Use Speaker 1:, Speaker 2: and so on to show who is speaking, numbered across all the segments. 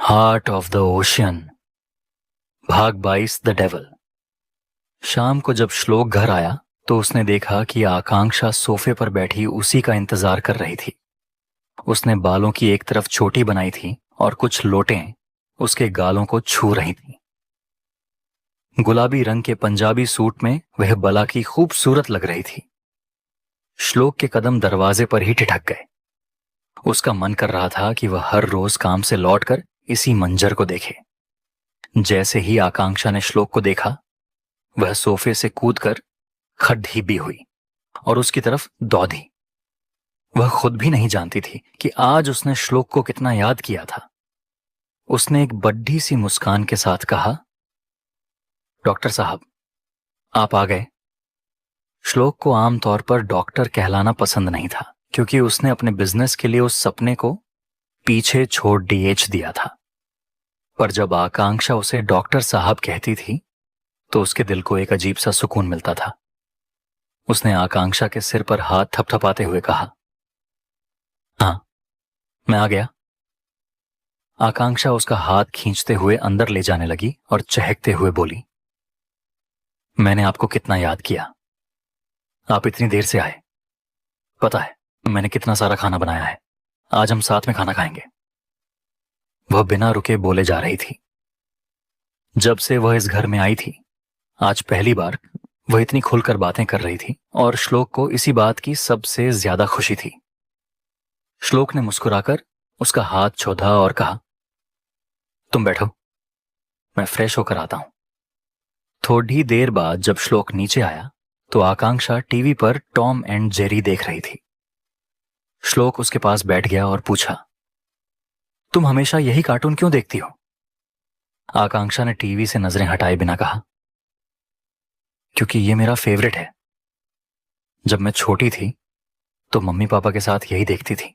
Speaker 1: Heart of the ocean. भाग 22 the devil. शाम को जब श्लोक घर आया तो उसने देखा कि आकांक्षा सोफे पर बैठी उसी का इंतजार कर रही थी। उसने बालों की एक तरफ चोटी बनाई थी और कुछ लोटें उसके गालों को छू रही थी। गुलाबी रंग के पंजाबी सूट में वह बला की खूबसूरत लग रही थी। श्लोक के कदम दरवाजे पर ही ठिठक गए। उसका मन कर रहा था कि वह हर रोज काम से लौटकर इसी मंजर को देखे। जैसे ही आकांक्षा ने श्लोक को देखा, वह सोफे से कूदकर खड्डीबी हुई और उसकी तरफ दौड़ी। वह खुद भी नहीं जानती थी कि आज उसने श्लोक को कितना याद किया था। उसने एक बड्ढी सी मुस्कान के साथ कहा, डॉक्टर साहब, आप आ गए। श्लोक को आमतौर पर डॉक्टर कहलाना पसंद नहीं था, क्योंकि उसने अपने बिजनेस के लिए उस सपने को पीछे छोड़ डीएच दिया था। पर जब आकांक्षा उसे डॉक्टर साहब कहती थी तो उसके दिल को एक अजीब सा सुकून मिलता था। उसने आकांक्षा के सिर पर हाथ थपथपाते हुए कहा, हाँ, मैं आ गया। आकांक्षा उसका हाथ खींचते हुए अंदर ले जाने लगी और चहकते हुए बोली, मैंने आपको कितना याद किया। आप इतनी देर से आए। पता है मैंने कितना सारा खाना बनाया है। आज हम साथ में खाना खाएंगे। वह बिना रुके बोले जा रही थी। जब से वह इस घर में आई थी, आज पहली बार वह इतनी खुलकर बातें कर रही थी और श्लोक को इसी बात की सबसे ज्यादा खुशी थी। श्लोक ने मुस्कुराकर उसका हाथ छोड़ा और कहा, तुम बैठो, मैं फ्रेश होकर आता हूं। थोड़ी देर बाद जब श्लोक नीचे आया तो आकांक्षा टीवी पर टॉम एंड जेरी देख रही थी। श्लोक उसके पास बैठ गया और पूछा, तुम हमेशा यही कार्टून क्यों देखती हो? आकांक्षा ने टीवी से नजरें हटाए बिना कहा, क्योंकि ये मेरा फेवरेट है। जब मैं छोटी थी तो मम्मी पापा के साथ यही देखती थी।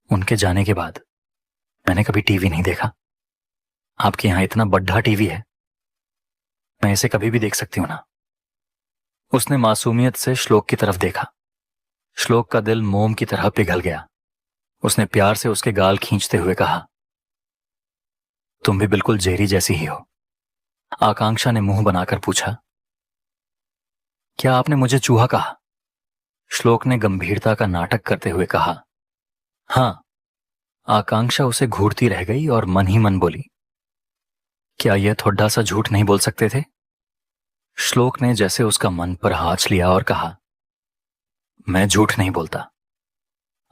Speaker 1: उनके जाने के बाद मैंने कभी टीवी नहीं देखा। आपके यहां इतना बड़ा टीवी है, मैं इसे कभी भी देख सकती हूं ना? उसने मासूमियत से श्लोक की तरफ देखा। श्लोक का दिल मोम की तरह पिघल गया। उसने प्यार से उसके गाल खींचते हुए कहा, तुम भी बिल्कुल जेरी जैसी ही हो। आकांक्षा ने मुंह बनाकर पूछा, क्या आपने मुझे चूहा कहा? श्लोक ने गंभीरता का नाटक करते हुए कहा, हां। आकांक्षा उसे घूरती रह गई और मन ही मन बोली, क्या यह थोड़ा सा झूठ नहीं बोल सकते थे? श्लोक ने जैसे उसका मन पर हाथ लिया और कहा, मैं झूठ नहीं बोलता।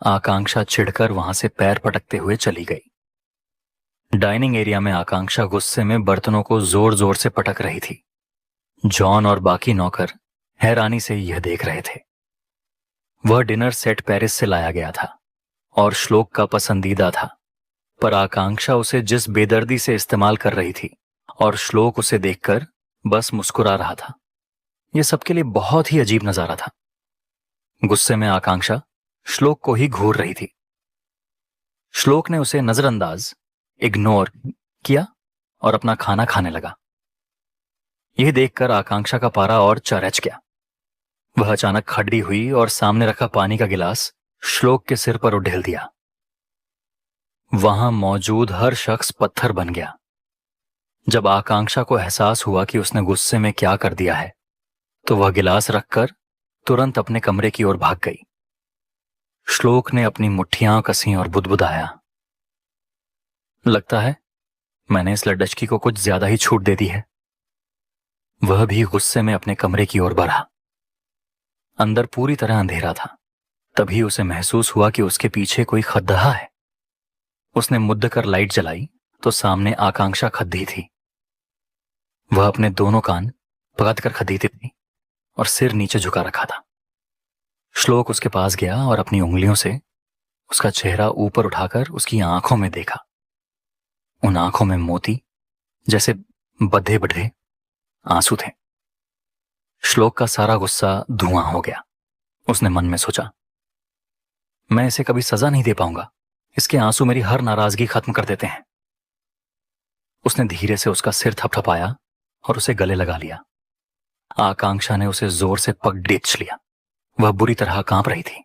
Speaker 1: आकांक्षा चिढ़कर वहां से पैर पटकते हुए चली गई। डाइनिंग एरिया में आकांक्षा गुस्से में बर्तनों को जोर जोर से पटक रही थी। जॉन और बाकी नौकर हैरानी से यह देख रहे थे। वह डिनर सेट पेरिस से लाया गया था और श्लोक का पसंदीदा था, पर आकांक्षा उसे जिस बेदर्दी से इस्तेमाल कर रही थी और श्लोक उसे देखकर बस मुस्कुरा रहा था, यह सबके लिए बहुत ही अजीब नजारा था। गुस्से में आकांक्षा श्लोक को ही घूर रही थी। श्लोक ने उसे नजरअंदाज, इग्नोर किया और अपना खाना खाने लगा। यह देखकर आकांक्षा का पारा और चरच गया। वह अचानक खड़ी हुई और सामने रखा पानी का गिलास श्लोक के सिर पर उड़ेल दिया। वहां मौजूद हर शख्स पत्थर बन गया। जब आकांक्षा को एहसास हुआ कि उसने गुस्से में क्या कर दिया है, तो वह गिलास रखकर तुरंत अपने कमरे की ओर भाग गई। श्लोक ने अपनी मुट्ठियां कसी और बुदबुदाया, लगता है मैंने इस लड़की को कुछ ज्यादा ही छूट दे दी है। वह भी गुस्से में अपने कमरे की ओर बढ़ा। अंदर पूरी तरह अंधेरा था। तभी उसे महसूस हुआ कि उसके पीछे कोई खद्दहा है। उसने मुद्द कर लाइट जलाई तो सामने आकांक्षा खद्दी थी। वह अपने दोनों कान पकड़ कर खदी थी और सिर नीचे झुका रखा था। श्लोक उसके पास गया और अपनी उंगलियों से उसका चेहरा ऊपर उठाकर उसकी आंखों में देखा। उन आंखों में मोती जैसे बधे बढ़े आंसू थे। श्लोक का सारा गुस्सा धुआं हो गया। उसने मन में सोचा, मैं इसे कभी सजा नहीं दे पाऊंगा। इसके आंसू मेरी हर नाराजगी खत्म कर देते हैं। उसने धीरे से उसका सिर थपथपाया और उसे गले लगा लिया। आकांक्षा ने उसे जोर से पकड़ लिया। वह बुरी तरह कांप रही थी।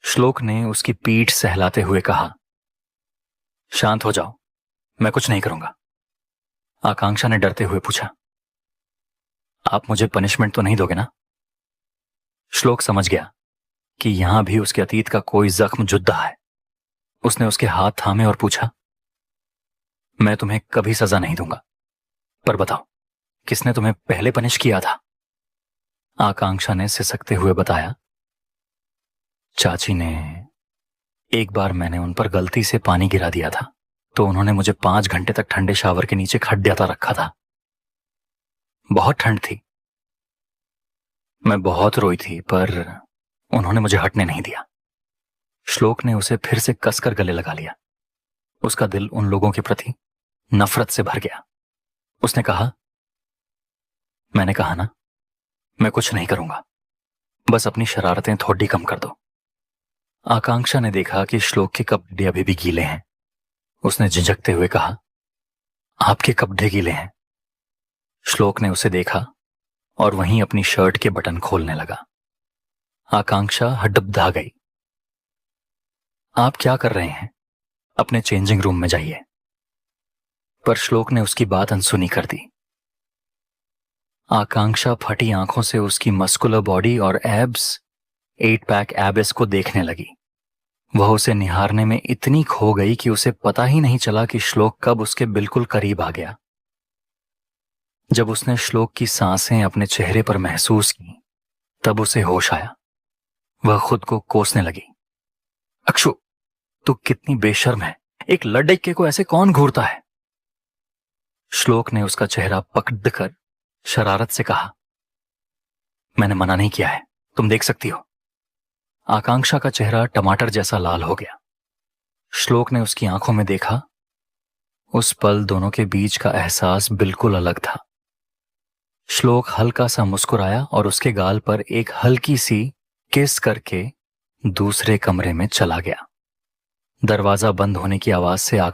Speaker 1: श्लोक ने उसकी पीठ सहलाते हुए कहा, शांत हो जाओ, मैं कुछ नहीं करूंगा, आकांक्षा ने डरते हुए पूछा। आप मुझे पनिशमेंट तो नहीं दोगे ना? श्लोक समझ गया कि यहां भी उसके अतीत का कोई जख्म जुद्दा है। उसने उसके हाथ थामे और पूछा, मैं तुम्हें कभी सजा नहीं दूंगा, पर बताओ किसने तुम्हें पहले पनिश किया था? आकांक्षा ने सिसकते हुए बताया, चाची ने। एक बार मैंने उन पर गलती से पानी गिरा दिया था, तो उन्होंने मुझे 5 घंटे तक ठंडे शावर के नीचे खड्याता रखा था। बहुत ठंड थी, मैं बहुत रोई थी, पर उन्होंने मुझे हटने नहीं दिया। श्लोक ने उसे फिर से कसकर गले लगा लिया। उसका दिल उन लोगों के प्रति नफरत से भर गया। उसने कहा, मैंने कहा ना, मैं कुछ नहीं करूंगा, बस अपनी शरारतें थोड़ी कम कर दो। आकांक्षा ने देखा कि श्लोक के कपड़े अभी भी गीले हैं। उसने झिझकते हुए कहा, आपके कपड़े गीले हैं। श्लोक ने उसे देखा और वहीं अपनी शर्ट के बटन खोलने लगा। आकांक्षा हडबडा गई। आप क्या कर रहे हैं? अपने चेंजिंग रूम में जाइए। पर श्लोक ने उसकी बात अनसुनी कर दी। आकांक्षा फटी आंखों से उसकी मस्कुलर बॉडी और एब्स, 8 पैक एब्स को देखने लगी। वह उसे निहारने में इतनी खो गई कि उसे पता ही नहीं चला कि श्लोक कब उसके बिल्कुल करीब आ गया। जब उसने श्लोक की सांसें अपने चेहरे पर महसूस की, तब उसे होश आया। वह खुद को कोसने लगी। अक्षु, तू कितनी बेशर्म है, एक लड़के को ऐसे कौन घूरता है? श्लोक ने उसका चेहरा पकड़कर शरारत से कहा, मैंने मना नहीं किया है, तुम देख सकती हो। आकांक्षा का चेहरा टमाटर जैसा लाल हो गया। श्लोक ने उसकी आंखों में देखा। उस पल दोनों के बीच का एहसास बिल्कुल अलग था। श्लोक हल्का सा मुस्कुराया और उसके गाल पर एक हल्की सी किस करके दूसरे कमरे में चला गया। दरवाजा बंद होने की आवाज से